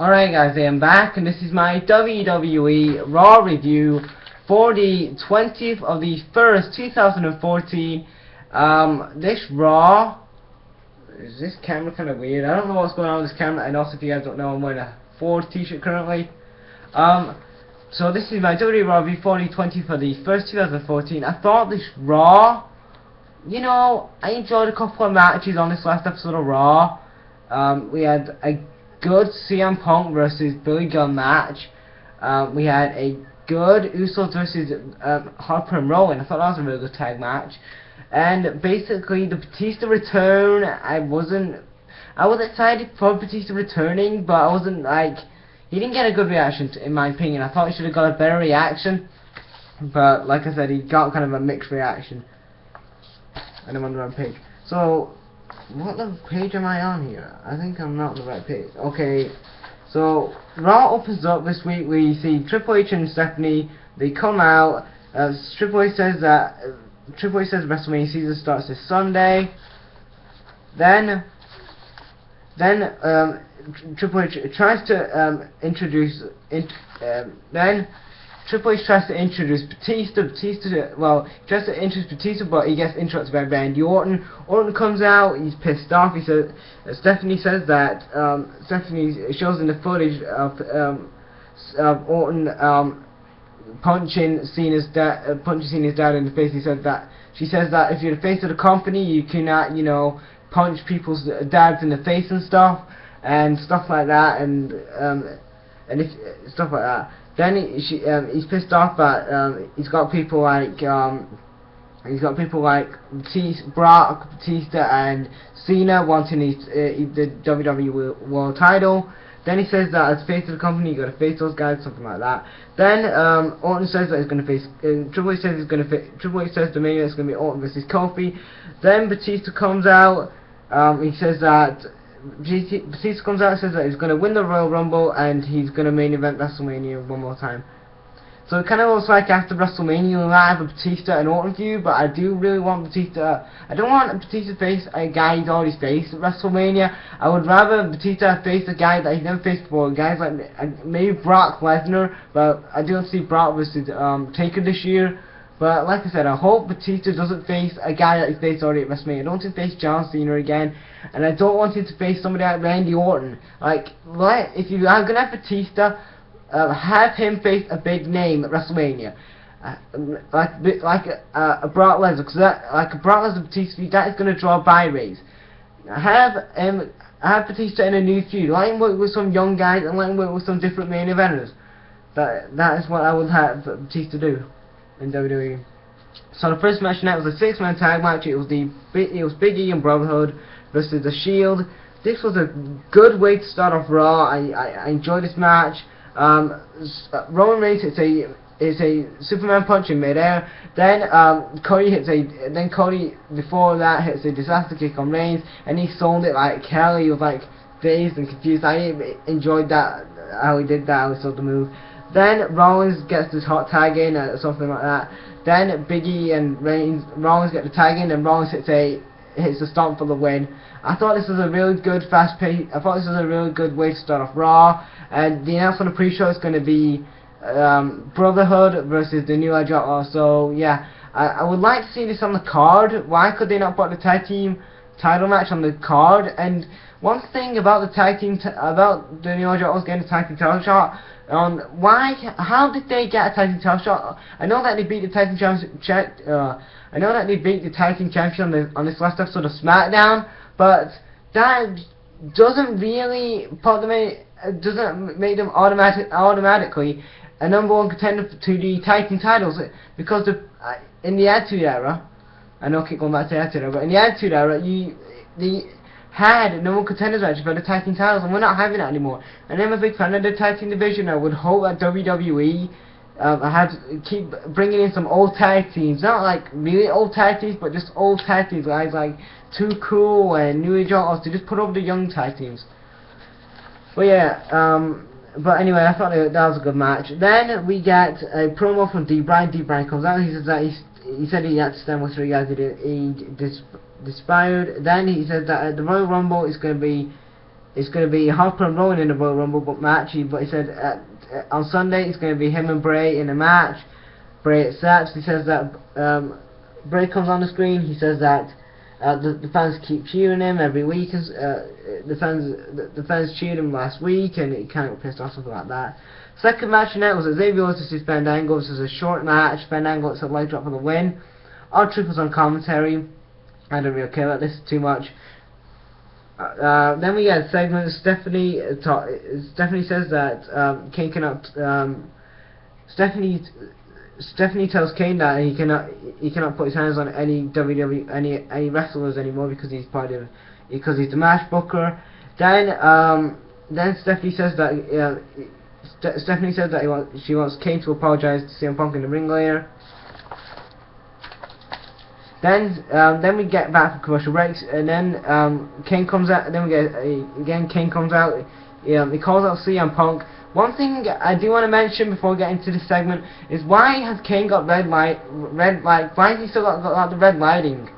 Alright guys, I am back and this is my WWE Raw review for the 20th of the 1st, 2014. This Raw, is this camera kind of weird? I don't know what's going on with this camera, and also if you guys don't know, I'm wearing a Ford t-shirt currently. So this is my WWE Raw review for the 20th of the 1st, 2014. I thought this Raw, you know, I enjoyed a couple of matches on this last episode of Raw. We had a good CM Punk versus Billy Gunn match. We had a good Usos versus Harper and Rowan. I thought that was a really good tag match. And basically the Batista return, I was excited for Batista returning, but I wasn't like, he didn't get a good reaction in my opinion. I thought he should have got a better reaction, but like I said, he got kind of a mixed reaction. And I'm on the wrong page. So what the page am I on here? I think I'm not on the right page. Okay, so Raw opens up this week. We see Triple H and Stephanie. They come out. Triple H says WrestleMania season starts this Sunday. Then Triple H tries to introduce. Then Triple H tries to introduce Batista. He tries to introduce Batista, but he gets interrupted by Randy Orton. Orton comes out, he's pissed off. He says, Stephanie says that, Stephanie shows in the footage of Orton punching Cena's dad in the face. She says that if you're the face of the company, you cannot, you know, punch people's dads in the face and stuff like that, and if stuff like that. Then he's pissed off that he's got people like Brock, Batista, and Cena wanting the WWE World Title. Then he says that as face of the company, you got to face those guys, something like that. Then Orton says that he's going to face. Triple H says the main event is going to be Orton versus Kofi. Then Batista comes out. He says that. Batista comes out and says that he's going to win the Royal Rumble and he's going to main event WrestleMania one more time. So it kind of looks like after WrestleMania we might have a Batista and Orton feud, but I do really want Batista. I don't want Batista to face a guy he's already faced at WrestleMania. I would rather Batista face a guy that he's never faced before. Guys like maybe Brock Lesnar, but I don't see Brock versus Taker this year. But like I said, I hope Batista doesn't face a guy that he's faced already at WrestleMania. I don't want him to face John Cena again, and I don't want him to face somebody like Randy Orton. Like if you are gonna have Batista, have him face a big name at WrestleMania, like a Brock Lesnar, because like a Brock Lesnar Batista, that is gonna draw buy rates. Have Batista in a new feud. Let him work with some young guys and let him work with some different main eventers. That is what I would have Batista do in WWE. So the first match tonight was a 6-man tag match. It was Big E and Brotherhood versus The Shield. This was a good way to start off Raw. I enjoyed this match. Roman Reigns hits a Superman punch in midair. Then Cody before that hits a disaster kick on Reigns, and he sold it like hell. He was like dazed and confused. I enjoyed that, how he did that, how he sold the move. Then Rollins gets his hot tag in, something like that. Then Big E and Rollins get the tag in, and Rollins hits the stomp for the win. I thought this was a really good fast pace. I thought this was a really good way to start off Raw. And the announcement on the pre-show is going to be Brotherhood versus the New Age Outlaws. So yeah, I would like to see this on the card. Why could they not put the tag team title match on the card? And one thing about the tag team, about the New Age Outlaws getting a tag team title shot. How did they get a tag team title shot? I know that they beat the tag team champion on this last episode of SmackDown, but that doesn't really put them in, doesn't make them automatically a #1 contender to the tag team titles, because in the Attitude Era, I know I keep going back to the Attitude Era, but in the Attitude Era, they had #1 contenders match for the tag team titles, and we're not having that anymore. And I'm a big fan of the tag team division. I would hope that WWE keep bringing in some old tag teams, not like really old tag teams, but just old tag teams, guys like Too Cool and New Age Outlaws, to just put over the young tag teams. But yeah, but anyway, I thought that was a good match. Then we get a promo from D. Bryan. D. Bryan comes out. He says that he said he had to stand with 3 guys. He despaired. Then he said that the Royal Rumble is going to be it's going to be Harper and Rowan in the Royal Rumble match. But he said on Sunday it's going to be him and Bray in a match. Bray accepts. He says that Bray comes on the screen. He says that the fans keep cheering him every week. The fans cheered him last week, and he kind of got pissed off, something like that. Second match tonight was Xavier Woods vs Fandango. This was a short match. Fandango got a leg drop for the win. R-Truth was on commentary. I don't really care about this too much. Then we get a segment. Stephanie says that Kane cannot. Stephanie tells Kane that he cannot put his hands on any WWE any wrestlers anymore because he's the match booker. Then Stephanie says that she wants Kane to apologize to CM Punk in the ring later. Then we get back from commercial breaks, and then Kane comes out. Then we get again Kane comes out. He calls out CM Punk. One thing I do want to mention before we get into this segment is, why has Kane got red light? Why has he still got the red lighting?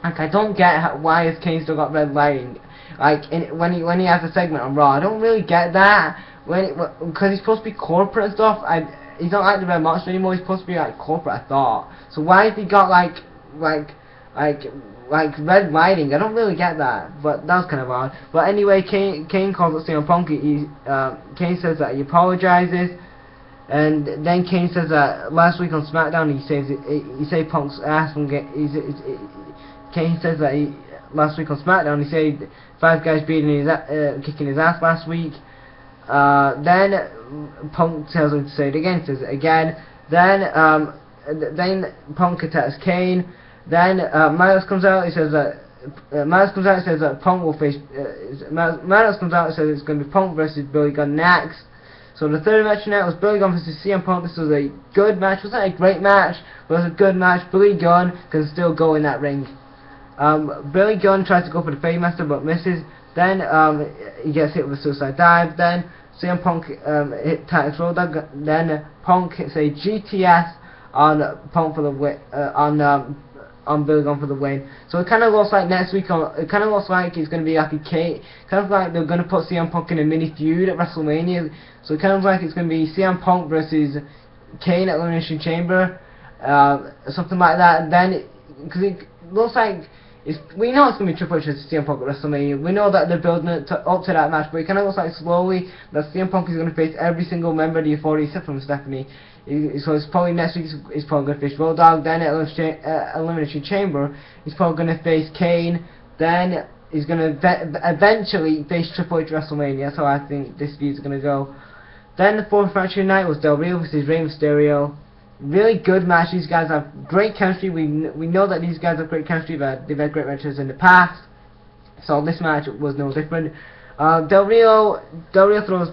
Like, I don't get why has Kane still got red lighting. Like when he has a segment on Raw, I don't really get that. Because he's supposed to be corporate and stuff. He's not like the Red Monster anymore. He's supposed to be like corporate, I thought. So why has he got like red lighting? I don't really get that, but that's kind of odd. But anyway, Kane calls out CM Punk. Kane says that he apologizes, and then Kane says that last week on SmackDown he saved Punk's ass from Kane says that last week on SmackDown he saved 5 guys kicking his ass last week. Then Punk tells him to say it again. Says it again. Then Punk attacks Kane. Then Miles comes out. He says that says that Punk will face. Miles comes out and says it's going to be Punk versus Billy Gunn next. So the third match tonight was Billy Gunn versus CM Punk. This was a good match. It wasn't a great match, but it was a good match. Billy Gunn can still go in that ring. Billy Gunn tries to go for the Fademaster but misses. Then he gets hit with a suicide dive. Then CM Punk hit Titus Road. Then Punk hits a GTS on Punk for the win. On Billy Gunn for the win. So it kind of looks like next week. It kind of looks like it's going to be like a Kane. Kind of like they're going to put CM Punk in a mini feud at WrestleMania. So it kind of like it's going to be CM Punk versus Kane at Elimination Chamber, something like that. And then because it looks like we know it's going to be Triple H versus CM Punk at WrestleMania. We know that they're building it up to that match, but it kind of looks like slowly that CM Punk is going to face every single member of the Authority except from Stephanie. So it's probably next week he's probably going to face Road Dogg. Then at Elimination Chamber he's probably going to face Kane. Then he's going to eventually face Triple H at WrestleMania. That's how I think this feud is going to go. Then the fourth match of the night was Del Rio versus Rey Mysterio. Really good match. These guys have great chemistry. We know that these guys have great chemistry. They've had great matches in the past. So this match was no different. Del Rio throws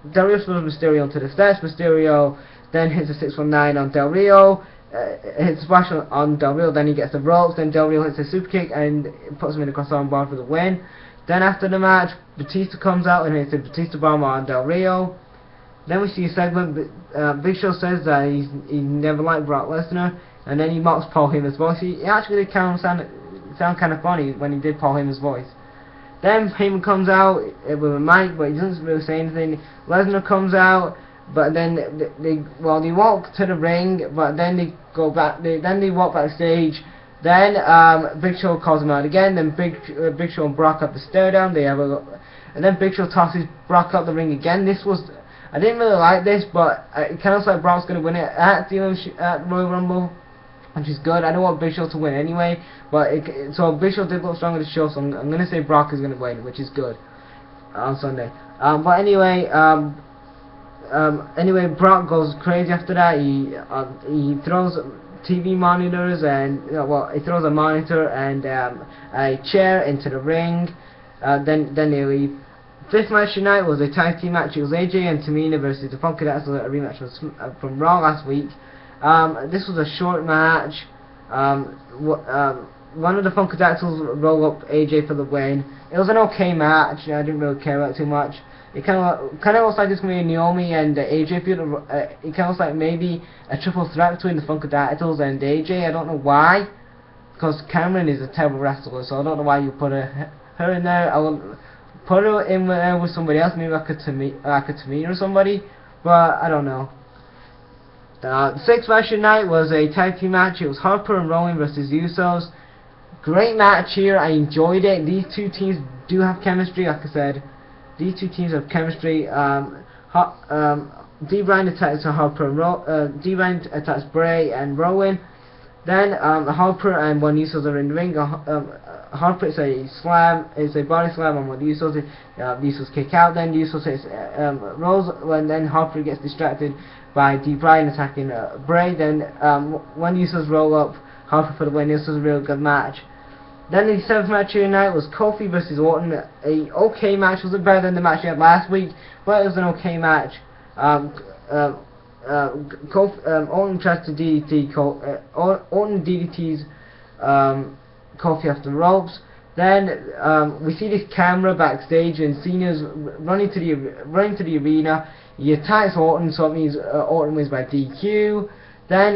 Mysterio onto the steps. Mysterio then hits a 619 on Del Rio, hits a splash on Del Rio, then he gets the ropes, then Del Rio hits a super kick and puts him in the crossover bar for the win. Then after the match, Batista comes out and hits a Batista bomb on Del Rio. Then we see a segment, Big Show says that he never liked Brock Lesnar, and then he mocks Paul Heyman's voice. He actually did kind of sound kind of funny when he did Paul Heyman's voice. Then Heyman comes out with a mic, but he doesn't really say anything. Lesnar comes out, but then they walk to the ring, but then they go back. Then they walk backstage. Then Big Show calls him out again. Then Big Show and Brock up the stair down. And then Big Show tosses Brock up the ring again. I didn't really like this, but it kind of looks like Brock's going to win it at Royal Rumble, which is good. I don't want Big Show to win anyway, but so Big Show did look strong at the show, so I'm going to say Brock is going to win, which is good on Sunday. But anyway, Brock goes crazy after that. He throws TV monitors and he throws a monitor and a chair into the ring. Then they leave. Fifth match tonight was a tag team match. It was AJ and Tamina versus the Funkadactyls. A rematch from Raw last week. This was a short match. One of the Funkadactyls rolled up AJ for the win. It was an okay match. I didn't really care about it too much. It kind of looks like it's going to be a Naomi and AJ feud. It kind of looks like maybe a triple threat between the Funkadactyls and AJ. I don't know why, because Cameron is a terrible wrestler, so I don't know why you put her in there. put her in with somebody else, maybe like a Tamina or somebody, but I don't know. The sixth match tonight was a tag team match. It was Harper and Rowan versus Usos. Great match here. I enjoyed it. These two teams do have chemistry, like I said. These two teams have chemistry. D. Bryan attacks Harper and D. Bryan attacks Bray and Rowan. Then Harper and one Usos are in the ring. Harper is a slam, is a body slam on one Usos. The Usos kick out. Then Usos hits rolls, and then Harper gets distracted by D. Bryan attacking Bray. Then one Usos roll up Harper for the win. This was a real good match. Then the seventh match here tonight was Kofi versus Orton. A okay match. Wasn't better than the match he had last week, but it was an okay match. Orton tries to DDT Orton DDTs Kofi off the ropes. Then we see this camera backstage, and Cena's running to the arena. He attacks Orton, so it means Orton wins by DQ. Then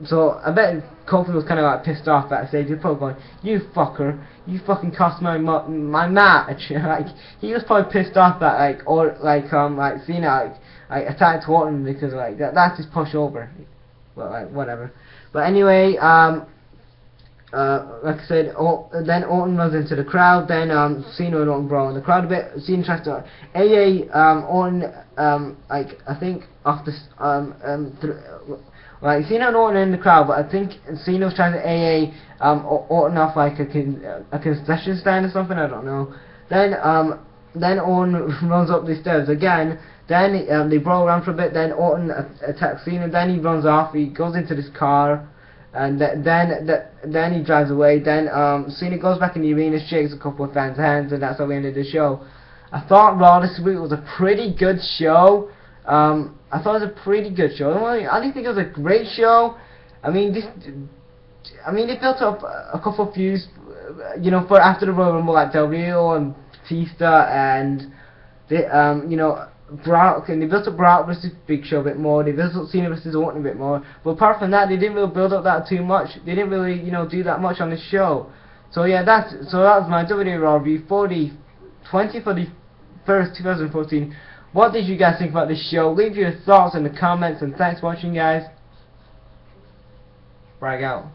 so I bet Kofi was kind of like pissed off backstage. He was probably going, "You fucker, you fucking cost my match." Like he was probably pissed off that like Cena like attacked Orton because like that's his push over. Well, like whatever. But anyway, like I said, then Orton runs into the crowd. Then Cena and Orton brawl in the crowd a bit. Cena tries to Orton like I think off the like Cena and Orton in the crowd, but I think Cena was trying to Orton off like a concession stand or something. I don't know. Then Orton runs up the stairs again. Then they brawl around for a bit. Then Orton attacks Cena. Then he runs off. He goes into this car, and then he drives away. Then Cena goes back in the arena, shakes a couple of fans' hands, and that's how we ended the show. I thought Raw this week was a pretty good show. I thought it was a pretty good show. I didn't think it was a great show. I mean, they built up a couple of feuds, you know, for after the Royal Rumble, like Del Rio and Batista, and they, you know, Brock, and they built up Brock versus Big Show a bit more. They built up Cena versus Orton a bit more. But apart from that, they didn't really build up that too much. They didn't really, you know, do that much on the show. So yeah, that was my WWE Raw review for the 21st, 2014. What did you guys think about this show? Leave your thoughts in the comments, and thanks for watching, guys. Brag out.